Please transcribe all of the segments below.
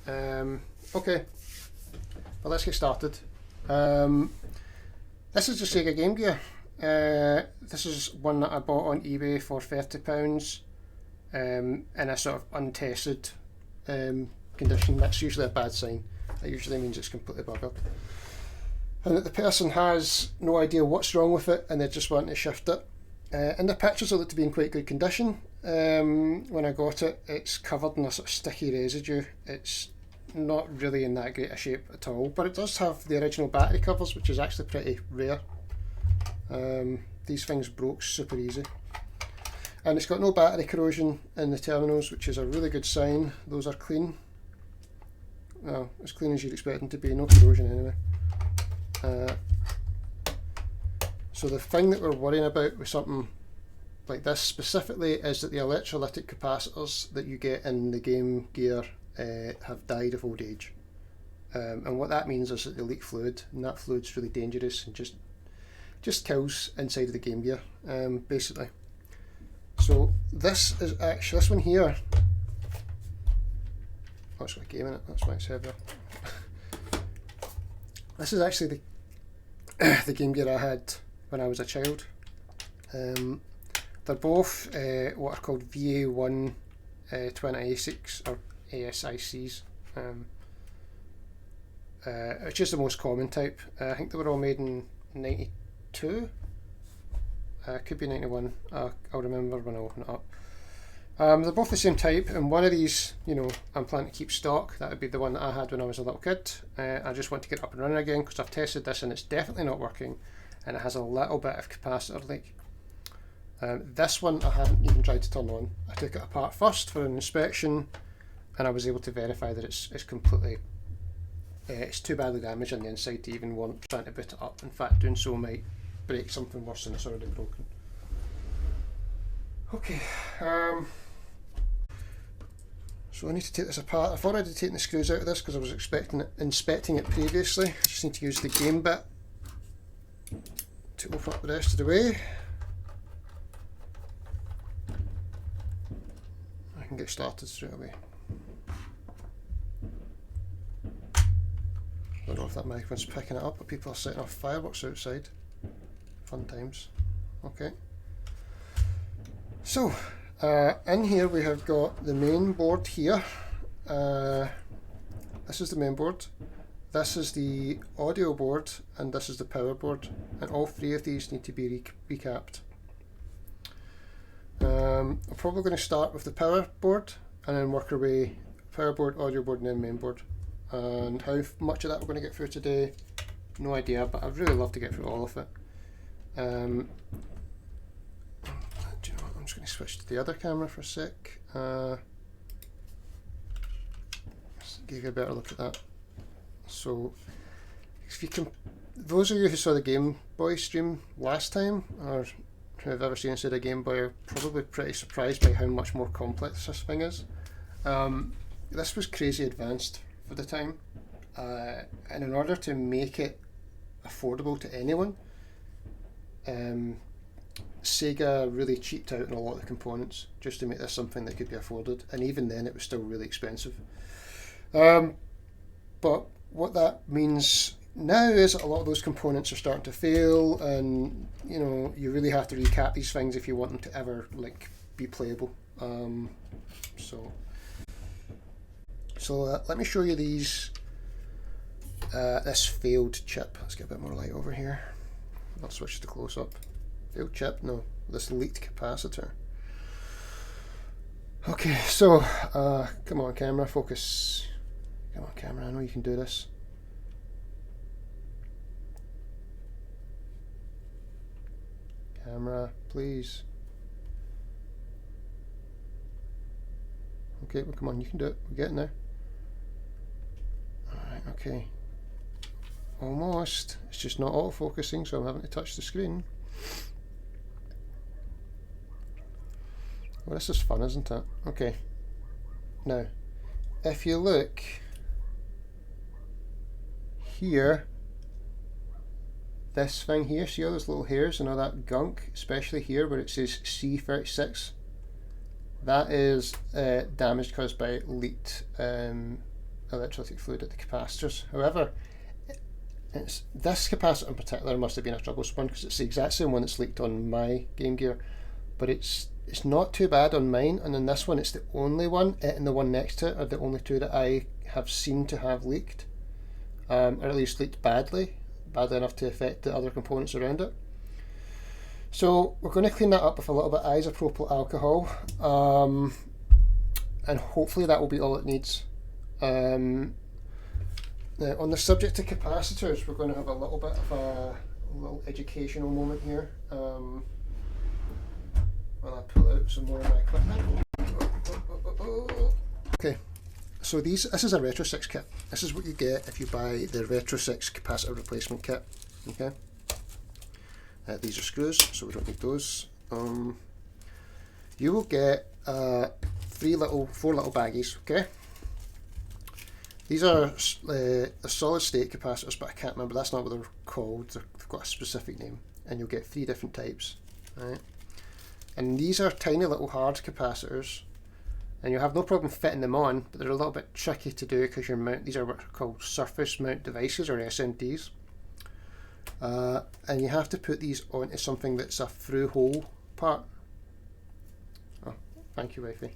Okay, well, let's get started. This is the Sega Game Gear. This is one that I bought on eBay for £30 in a sort of untested condition. That's usually a bad sign. That usually means it's completely buggered. And that the person has no idea what's wrong with it and they just want to shift it. And the pictures look to be in quite good condition. When I got it, it's covered in a sort of sticky residue. It's not really in that great a shape at all, but it does have the original battery covers, which is actually pretty rare. These things broke super easy. And it's got no battery corrosion in the terminals, which is a really good sign. Those are clean. Well, as clean as you'd expect them to be, no corrosion anyway. So the thing that we're worrying about with something like this specifically is that the electrolytic capacitors that you get in the Game Gear have died of old age. And what that means is that they leak fluid, and that fluid's really dangerous and just kills inside of the Game Gear, basically. So this is actually, this one here, oh, it's got a game in it, that's why it's heavier. This is actually the Game Gear I had when I was a child. They're both what are called VA1 twin ASICs, or ASICs, which is the most common type. I think they were all made in 92, could be 91, I'll remember when I open it up. They're both the same type, and one of these, you know, I'm planning to keep stock. That would be the one that I had when I was a little kid. I just want to get it up and running again because I've tested this and it's definitely not working, and it has a little bit of capacitor leak. This one I haven't even tried to turn on. I took it apart first for an inspection, and I was able to verify that it's completely, it's too badly damaged on the inside to even want trying to boot it up. In fact, doing so might break something worse than it's already broken. Okay, so I need to take this apart. I've already taken the screws out of this because I was inspecting it previously. I just need to use the game bit to open up the rest of the way. I can get started straight away. I don't know if that microphone's picking it up, but people are setting off fireworks outside. Fun times. Okay. So, in here we have got the main board here. This is the main board. This is the audio board, and this is the power board. And all three of these need to be recapped. I'm probably going to start with the power board and then work our way power board, audio board, and then main board. And how much of that we're going to get through today, no idea, but I'd really love to get through all of it. Do you know what? I'm just going to switch to the other camera for a sec. Give you a better look at that. So, if you can, those of you who saw the Game Boy stream last time, or who have ever seen inside a Game Boy, are probably pretty surprised by how much more complex this thing is. This was crazy advanced for the time, and in order to make it affordable to anyone, Sega really cheaped out on a lot of the components just to make this something that could be afforded, and even then it was still really expensive. But what that means now is that a lot of those components are starting to fail, and you know, you really have to recap these things if you want them to ever like be playable. So let me show you these. This failed chip. Let's get a bit more light over here. I'll switch to close up. Failed chip? No, this leaked capacitor. Okay, so come on, camera, focus. Come on, camera. I know you can do this. Camera, please. Okay, well, come on, you can do it. We're getting there. Alright, okay. Almost. It's just not auto-focusing, so I'm having to touch the screen. Well, this is fun, isn't it? Okay. Now, if you look here, this thing here, see all those little hairs and all that gunk, especially here where it says C36, that is damage caused by leaked electrolytic fluid at the capacitors. However, this capacitor in particular must have been a troublesome one, because it's the exact same one that's leaked on my Game Gear, but it's not too bad on mine, and in this one it's the only one. It and the one next to it are the only two that I have seen to have leaked, or at least leaked badly enough to affect the other components around it. So we're going to clean that up with a little bit of isopropyl alcohol, and hopefully that will be all it needs. Now, on the subject of capacitors, we're going to have a little bit of a little educational moment here. While I pull out some more of my equipment. Okay, so this is a Retro 6 kit. This is what you get if you buy the Retro 6 capacitor replacement kit. Okay, these are screws, so we don't need those. You will get 4 little baggies. Okay. These are solid state capacitors, but I can't remember, that's not what they're called. They've got a specific name, and you'll get 3 different types. Right? And these are tiny little hard capacitors, and you have no problem fitting them on, but they're a little bit tricky to do because these are what are called surface mount devices, or SMDs. And you have to put these onto something that's a through hole part. Oh, thank you, Wifey.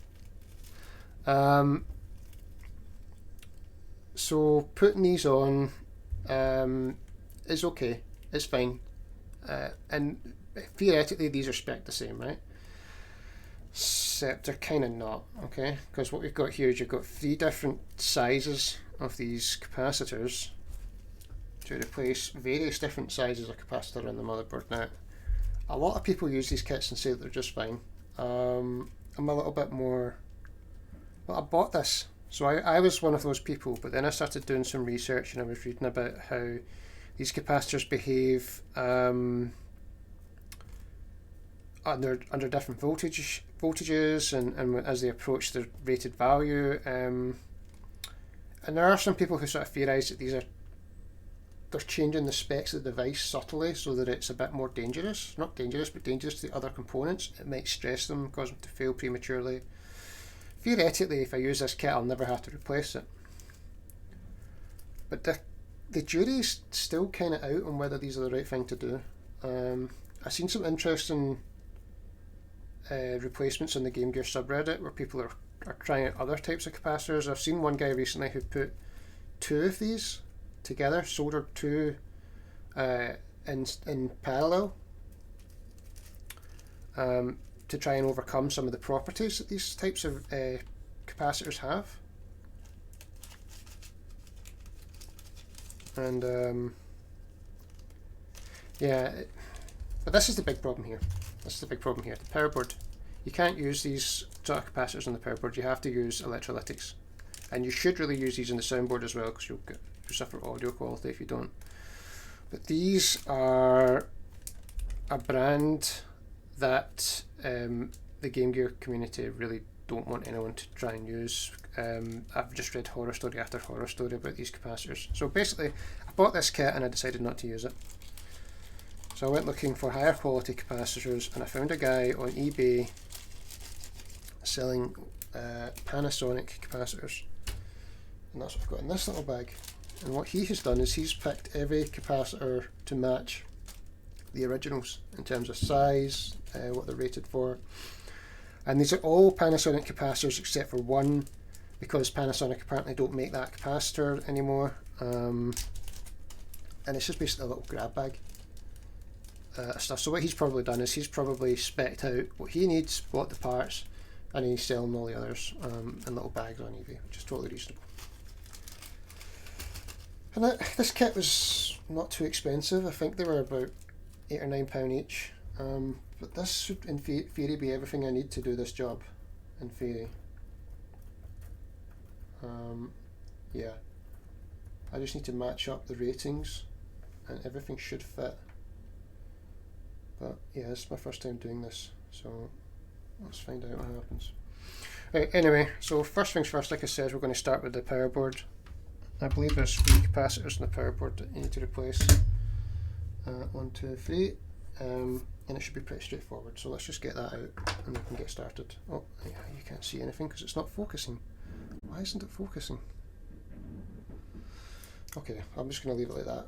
So putting these on is okay, it's fine, and theoretically these are spec'd the same, right? Except they're kind of not, okay? Because what we've got here is you've got 3 different sizes of these capacitors to replace various different sizes of capacitor on the motherboard. Now, a lot of people use these kits and say that they're just fine. I'm a little bit more, well, I bought this. So I was one of those people, but then I started doing some research and I was reading about how these capacitors behave under different voltages and as they approach their rated value. And there are some people who sort of theorise that they're changing the specs of the device subtly so that it's a bit more dangerous. Not dangerous, but dangerous to the other components. It might stress them, cause them to fail prematurely. Theoretically, if I use this kit, I'll never have to replace it. But the jury's still kind of out on whether these are the right thing to do. I've seen some interesting replacements on the Game Gear subreddit where people are trying out other types of capacitors. I've seen one guy recently who put 2 of these together, soldered 2 in parallel. To try and overcome some of the properties that these types of capacitors have. And yeah, but this is the big problem here. The power board. You can't use these sort of capacitors on the power board. You have to use electrolytics. And you should really use these on the soundboard as well, because you'll suffer audio quality if you don't. But these are a brand that the Game Gear community really don't want anyone to try and use. I've just read horror story after horror story about these capacitors. So basically, I bought this kit and I decided not to use it. So I went looking for higher quality capacitors, and I found a guy on eBay selling Panasonic capacitors. And that's what I've got in this little bag. And what he has done is he's picked every capacitor to match the originals in terms of size, what they're rated for, and these are all Panasonic capacitors except for one, because Panasonic apparently don't make that capacitor anymore, and it's just basically a little grab bag stuff. So what he's probably done is he's probably spec'd out what he needs, bought the parts, and he's selling all the others in little bags on eBay, which is totally reasonable. And this kit was not too expensive. I think they were about £8 or £9 each, but this should in theory be everything I need to do this job, in theory. Yeah, I just need to match up the ratings and everything should fit. But yeah, this is my first time doing this, so let's find out what happens. Right, anyway, so first things first, like I said, we're going to start with the power board. I believe there's 3 capacitors in the power board that you need to replace. 1, 2, 3, and it should be pretty straightforward. So let's just get that out and we can get started. Oh, yeah, you can't see anything because it's not focusing. Why isn't it focusing? Okay, I'm just going to leave it like that.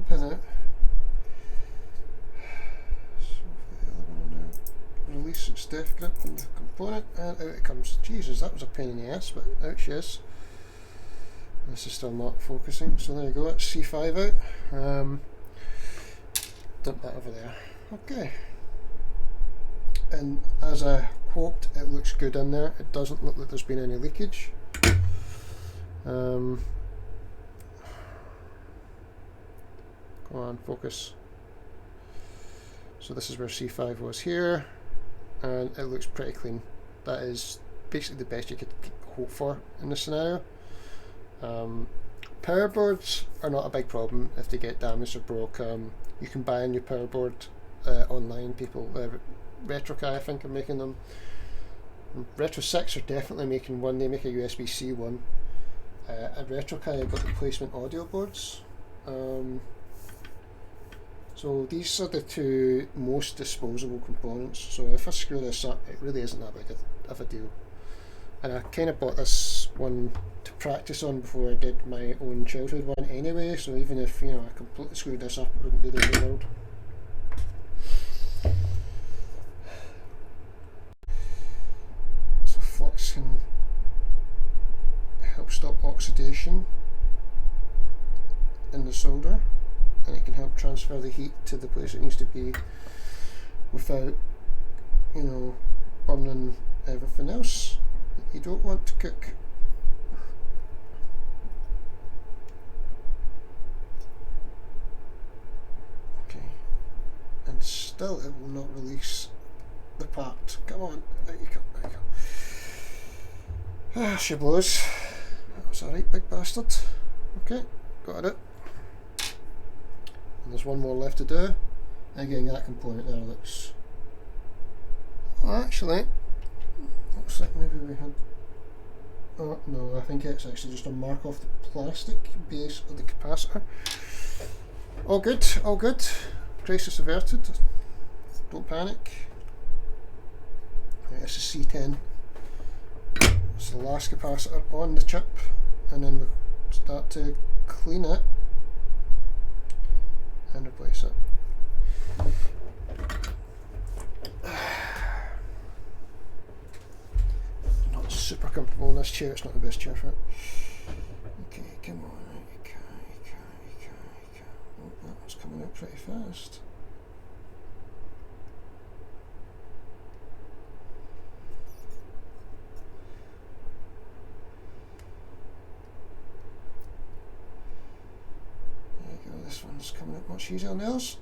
Pin it. Release its death grip on the component, and out it comes. Jesus, that was a pain in the ass, but out she is. This is still not focusing, so there you go, it's C5 out. Dump that over there. Okay. And as I hoped, it looks good in there. It doesn't look like there's been any leakage. Come on, focus. So this is where C5 was here, and it looks pretty clean. That is basically the best you could hope for in this scenario. Power boards are not a big problem if they get damaged or broke. You can buy a new power board online. People, Retrokai I think are making them. Retro 6 are definitely making one. They make a USB-C one. At Retrokai have got replacement audio boards. So these are the two most disposable components. So if I screw this up, it really isn't that big of a deal. And I kind of bought this one to practice on before I did my own childhood one anyway, so even if, you know, I completely screwed this up, it wouldn't be the end of the world. So flux can help stop oxidation in the solder, and it can help transfer the heat to the place it needs to be without, you know, burning everything else you don't want to cook. Okay, and still it will not release the part. Come on, there you go, there you go. Ah, she blows. That was alright, big bastard. Okay, got it. And there's one more left to do. Again, that component there looks... Oh, actually, looks like maybe we had... Oh, no, I think it's actually just a mark off the plastic base of the capacitor. All good, all good. Crisis averted. Don't panic. Right, this is C10. It's the last capacitor on the chip, and then we'll start to clean it and replace it. Not super comfortable in this chair, it's not the best chair for it. Okay, come on. Oh, that was coming out pretty fast. There you go, this one's coming out much easier than else.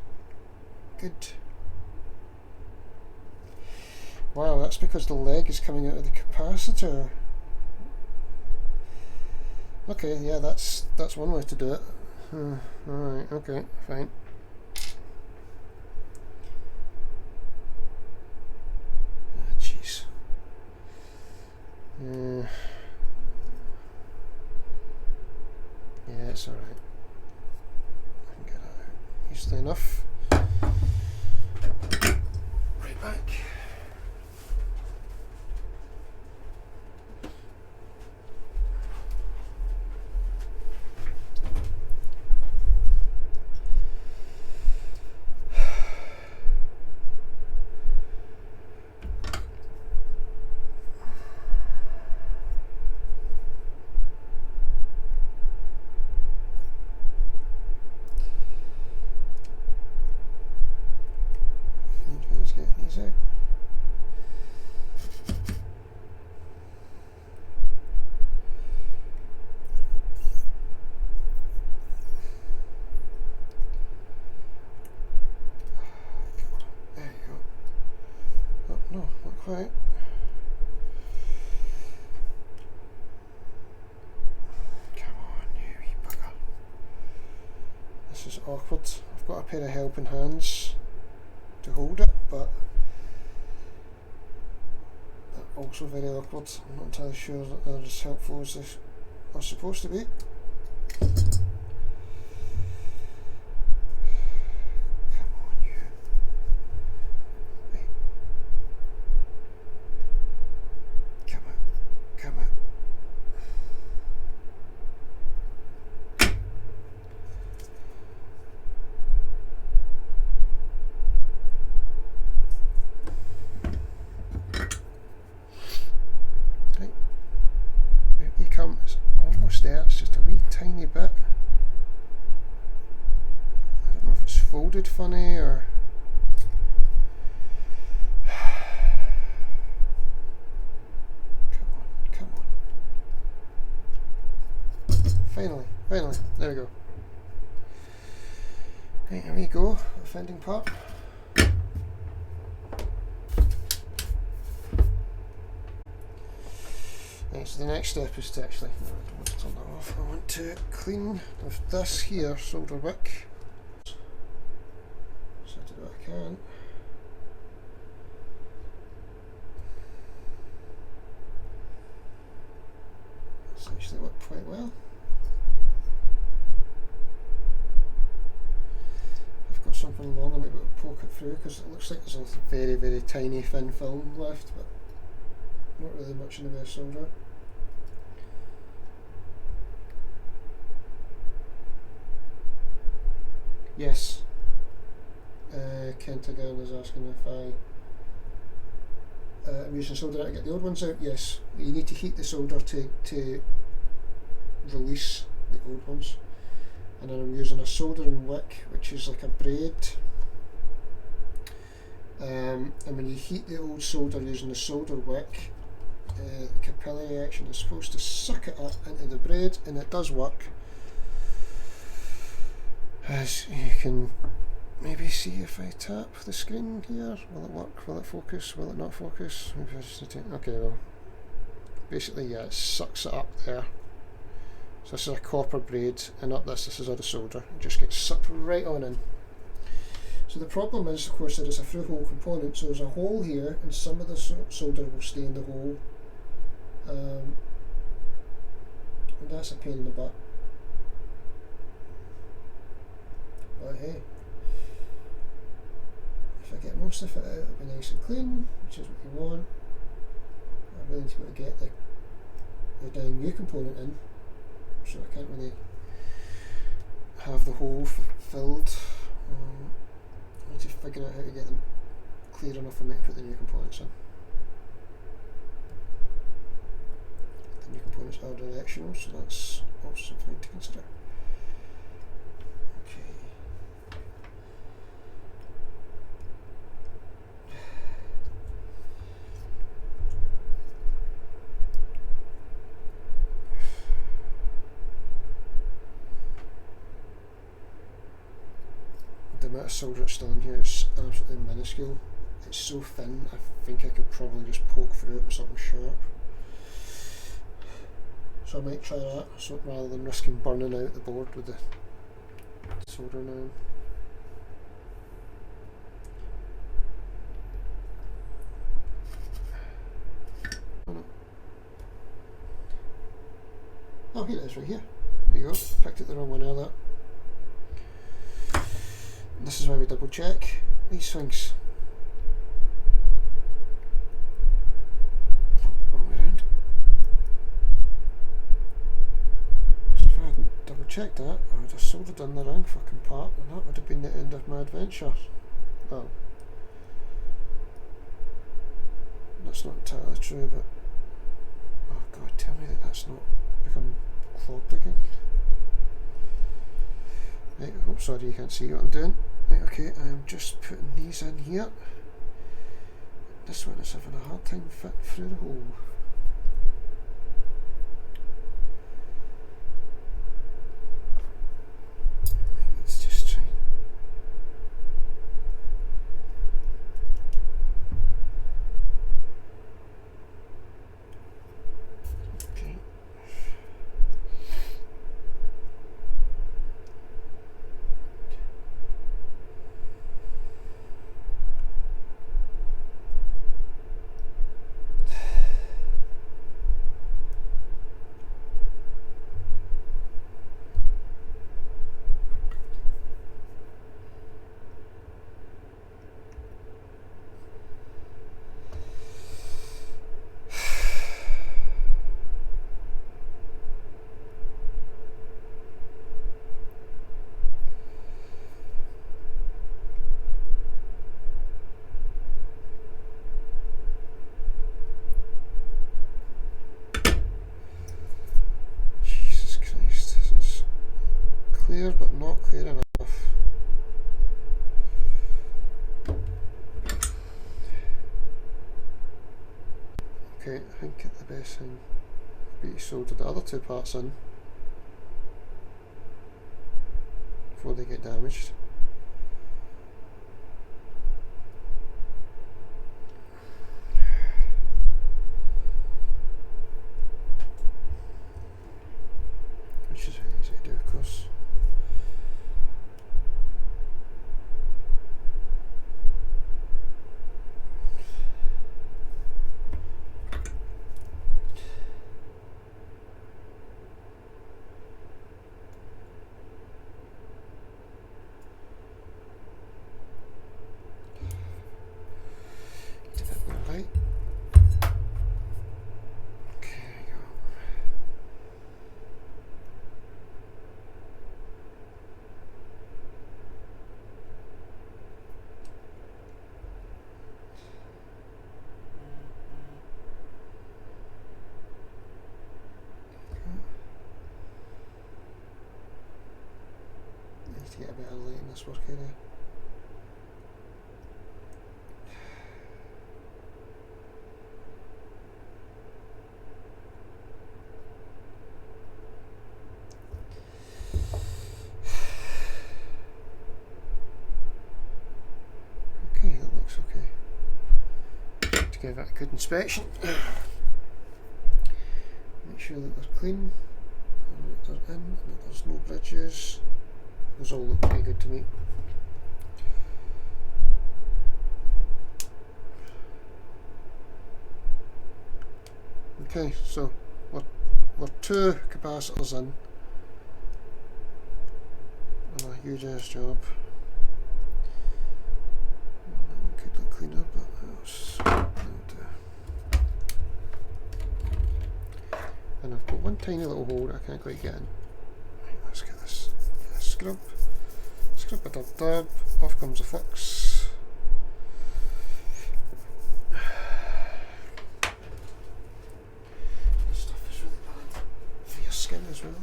Good. Wow, that's because the leg is coming out of the capacitor. Okay, yeah, that's one way to do it. Alright, okay, fine. Jeez. Yeah, it's alright. I can get that out easily enough. Right back. Right. Come on, you wee bugger. This is awkward. I've got a pair of helping hands to hold it, but they're also very awkward. I'm not entirely sure that they're as helpful as they are supposed to be. almost there, it's just a wee tiny bit. I don't know if it's folded funny or... Come on. Finally, there we go. Right, here we go, offending part. Right, so the next step is to actually, no, I don't want to turn that off, I want to clean with this here solder wick. So I do what I can. It's actually worked quite well. I've got something long, I might be able to poke it through because it looks like there's a very, very tiny thin film left, but not really much in the way of solder. Yes, Kent again is asking if I'm using solder to get the old ones out. Yes, you need to heat the solder to release the old ones. And then I'm using a soldering wick, which is like a braid. And when you heat the old solder using the solder wick, the capillary action is supposed to suck it up into the braid, and it does work. As you can maybe see if I tap the screen here, will it work? Will it focus? Will it not focus? Maybe I just need to, okay, well, basically, yeah, it sucks it up there. So this is a copper braid, and up this is all the solder. It just gets sucked right on in. So the problem is, of course, that it's a through-hole component, so there's a hole here, and some of the solder will stay in the hole. And that's a pain in the butt. But hey, if I get most of it out, it'll be nice and clean, which is what you want. I really need to be able to get the new component in, so I can't really have the hole filled. I need to figure out how to get them clear enough for me to put the new components in. The new components are directional, so that's also something to consider. Okay. The amount of solder that's still in here is absolutely minuscule. It's so thin, I think I could probably just poke through it with something sharp. So I might try that, so rather than risking burning out the board with the solder now. Oh no. Oh, here it is, right here. There you go, picked it the wrong one earlier. This is why we double check these things. Oh, wrong way around. So if I hadn't double checked that, I would have soldered in the wrong fucking part, and that would have been the end of my adventure. Well, that's not entirely true, but oh god, tell me that that's not become clogged again. Right, oh sorry, you can't see what I'm doing. Right, okay, I'm just putting these in here. This one is having a hard time fitting through the hole. Let's just try. Okay. clear, but not clear enough. Okay, I think the best thing would be to solder the other two parts in before they get damaged. Which is very easy to do, of course. Right. Okay, there you go. Need to get a bit of light in this work area. Okay, that looks okay. To give it a good inspection. Make sure that they're clean, and that they're in, and that there's no bridges. Those all look pretty good to me. Okay, so we're two capacitors in on a huge ass job. That one could look cleaner, but that'll do. And I've got one tiny little hole that I can't quite get in. Right, let's get this. Scrub a dub dub, off comes the flux. This stuff is really bad for your skin as well.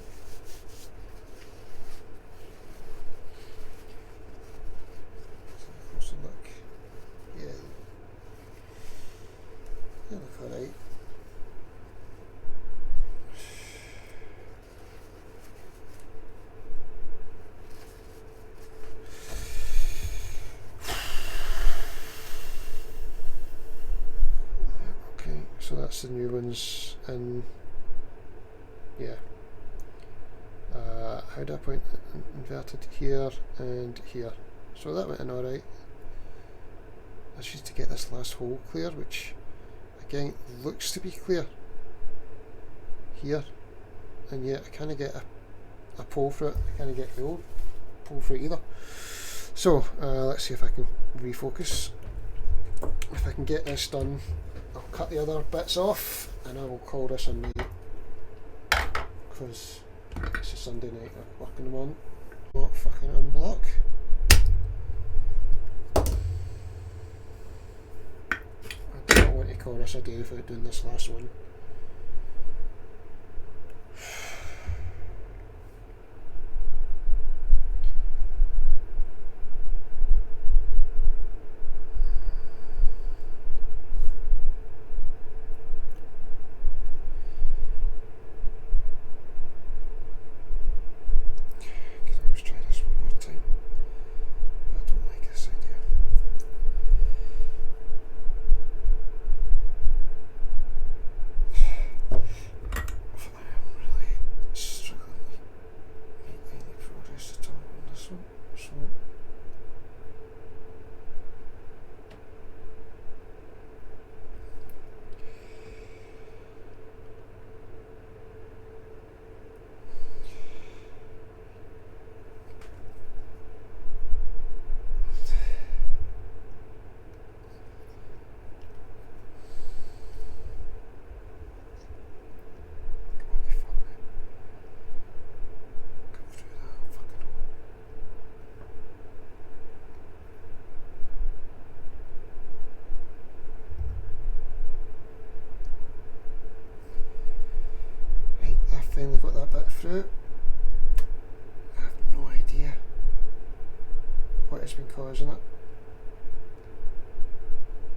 Let's have a closer look. Yeah, they look alright. So that's the new ones, and yeah, how do I point it? Inverted here and here, so that went in alright. That's just to get this last hole clear, which again looks to be clear here, and yet I can't get a pull for it. I can't get the old pull for it either. So let's see if I can refocus. If I can get this done, I'll cut the other bits off and I will call this a night, because it's a Sunday night I'm working them on. Not fucking unblock. I don't want to call this a day without doing this last one. Finally got that bit through. I have no been causing it.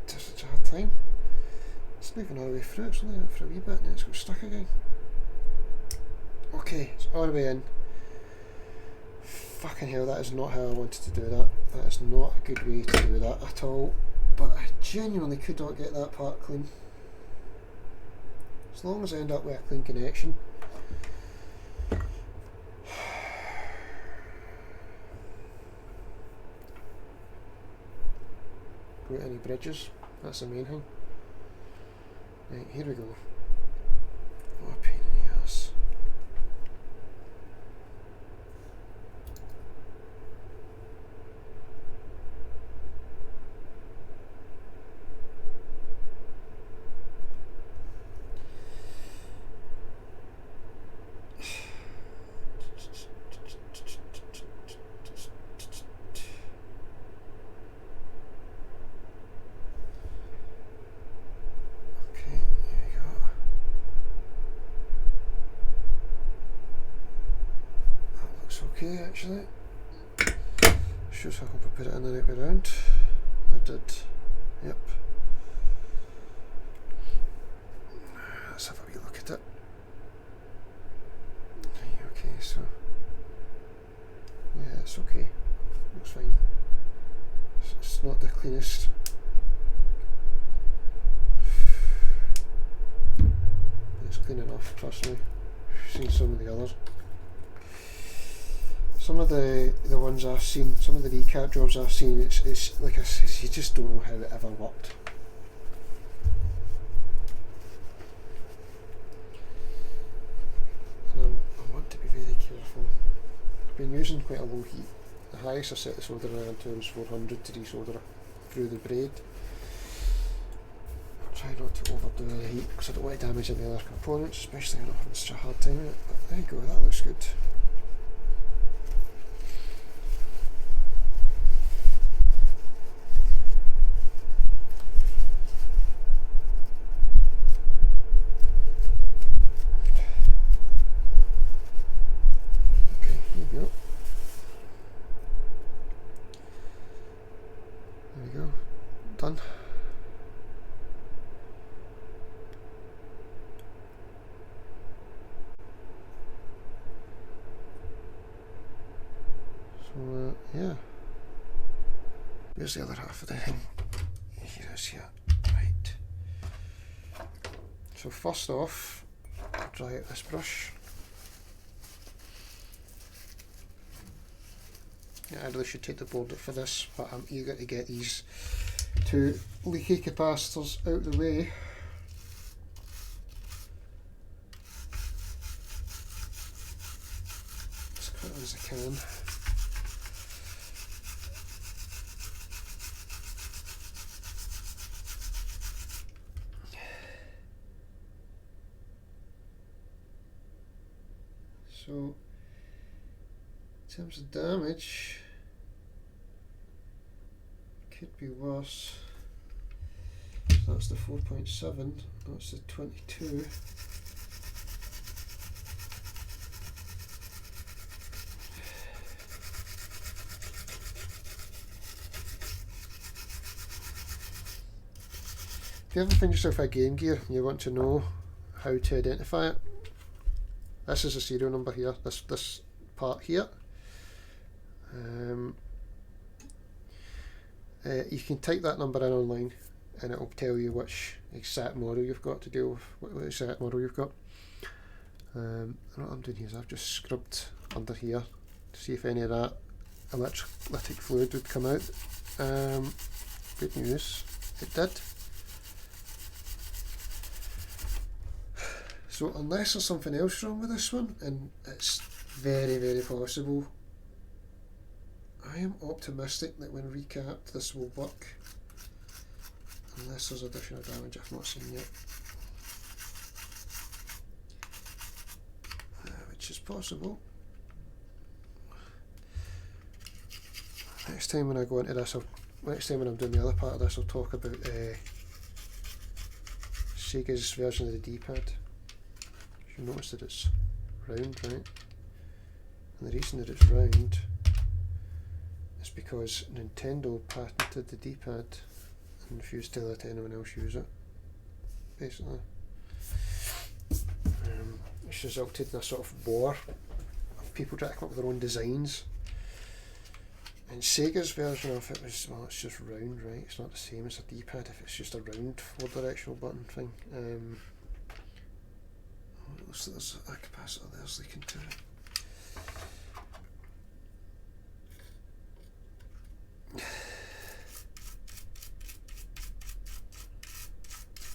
It's such a hard time. It's moving all the way through, it's only out for a wee bit and it's got stuck again. Okay, it's all the way in. Fucking hell, that is not how I wanted to do that. That is not a good way to do that at all. But I genuinely could not get that part clean. As long as I end up with a clean connection. Got any bridges? That's the main thing. Right, here we go. What a pain in the ass. Okay, actually. Should I hope I put it in the right way around. I did. Yep. Let's have a wee look at it. Okay, so yeah, it's okay. Looks fine. It's not the cleanest. It's clean enough, trust me. I've seen some of the others. Some of the ones I've seen, some of the recap jobs I've seen, it's like I said, you just don't know how it ever worked. And I want to be very careful. I've been using quite a low heat. The highest I set the soldering iron to was 400 to desolder through the braid. I'll try not to overdo the heat because I don't want to damage any other components, especially when I'm having such a hard time with it. But there you go, that looks good. Done. So yeah, where's the other half of the thing? Here it is here. Right. So first off, I'll dry out this brush. Yeah, I really should take the board out for this, but I'm eager to get these two leaky capacitors out of the way. As quickly as I can. So, in terms of damage, could be worse. So that's the 4.7, that's the 22. If you ever find yourself a Game Gear and you want to know how to identify it, this is the serial number here, this part here. You can type that number in online and it will tell you which exact model you've got to deal with, what exact model you've got. And what I'm doing here is I've just scrubbed under here to see if any of that electrolytic fluid would come out. Good news, it did. So unless there's something else wrong with this one, and it's very, very possible, I am optimistic that when recapped this will work, unless there's additional damage I've not seen yet, which is possible. Next time when I go into this, next time when I'm doing the other part of this, I'll talk about Sega's version of the D-pad. You notice that it's round, right? And the reason that it's round is it's because Nintendo patented the D-pad and refused to let anyone else use it, basically. It's resulted in a sort of war of people trying to come up with their own designs. And Sega's version of it was, well, it's just round, right? It's not the same as a D-pad if it's just a round 4-directional button thing. Looks like there's a capacitor there's leaking too.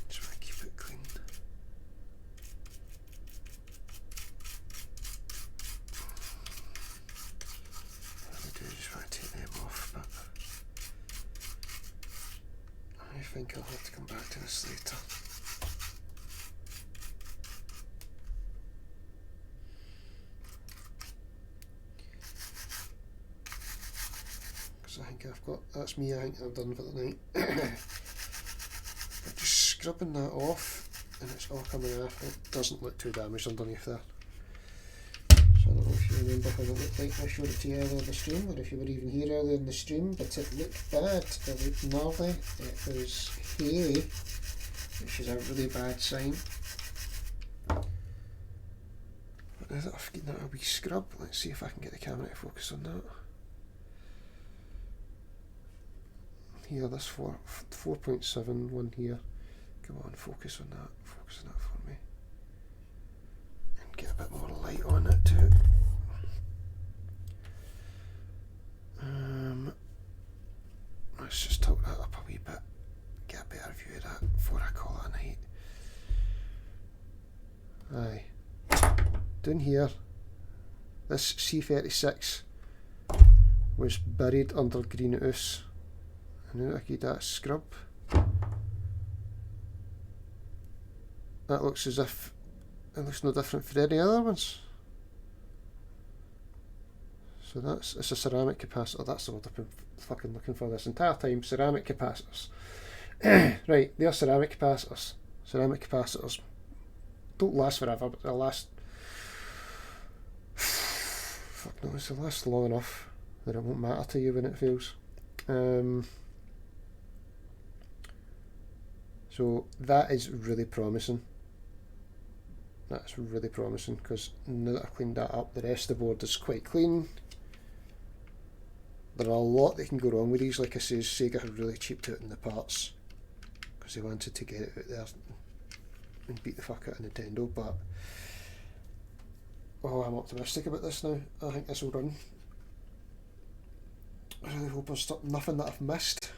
Just want to keep it clean. Just want to take them off, but I think I'll have to come back to this later. Because I think I've got, that's me, I think I'm done for the night. But just scrubbing that off and it's all coming off. It doesn't look too damaged underneath there. I don't know if you remember how it looked like I showed it to you earlier in the stream, or if you were even here earlier in the stream, but it looked bad, it looked gnarly, it was hairy, which is a really bad sign. But now that I've given that a wee scrub, let's see if I can get the camera to focus on that. Here, this 4.7 one here, come on, focus on that for me. Get a bit more light on it too. Let's just tilt that up a wee bit, get a better view of that before I call it a night. Aye. Down here, this C36 was buried under green ooze. And now I get that scrub. That looks as if it looks no different for any other ones. So it's a ceramic capacitor. That's the word I've been fucking looking for this entire time. Ceramic capacitors. Right, they are ceramic capacitors. Ceramic capacitors don't last forever, but they'll last. Fuck no, they'll last long enough that it won't matter to you when it fails. So that is really promising. That's really promising because now that I've cleaned that up, the rest of the board is quite clean. There are a lot that can go wrong with these. Like I say, Sega had really cheaped out in the parts because they wanted to get it out there and beat the fuck out of Nintendo. But oh, I'm optimistic about this now. I think this will run. I really hope there's nothing that I've missed.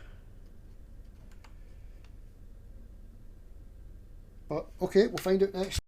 But okay, we'll find out next.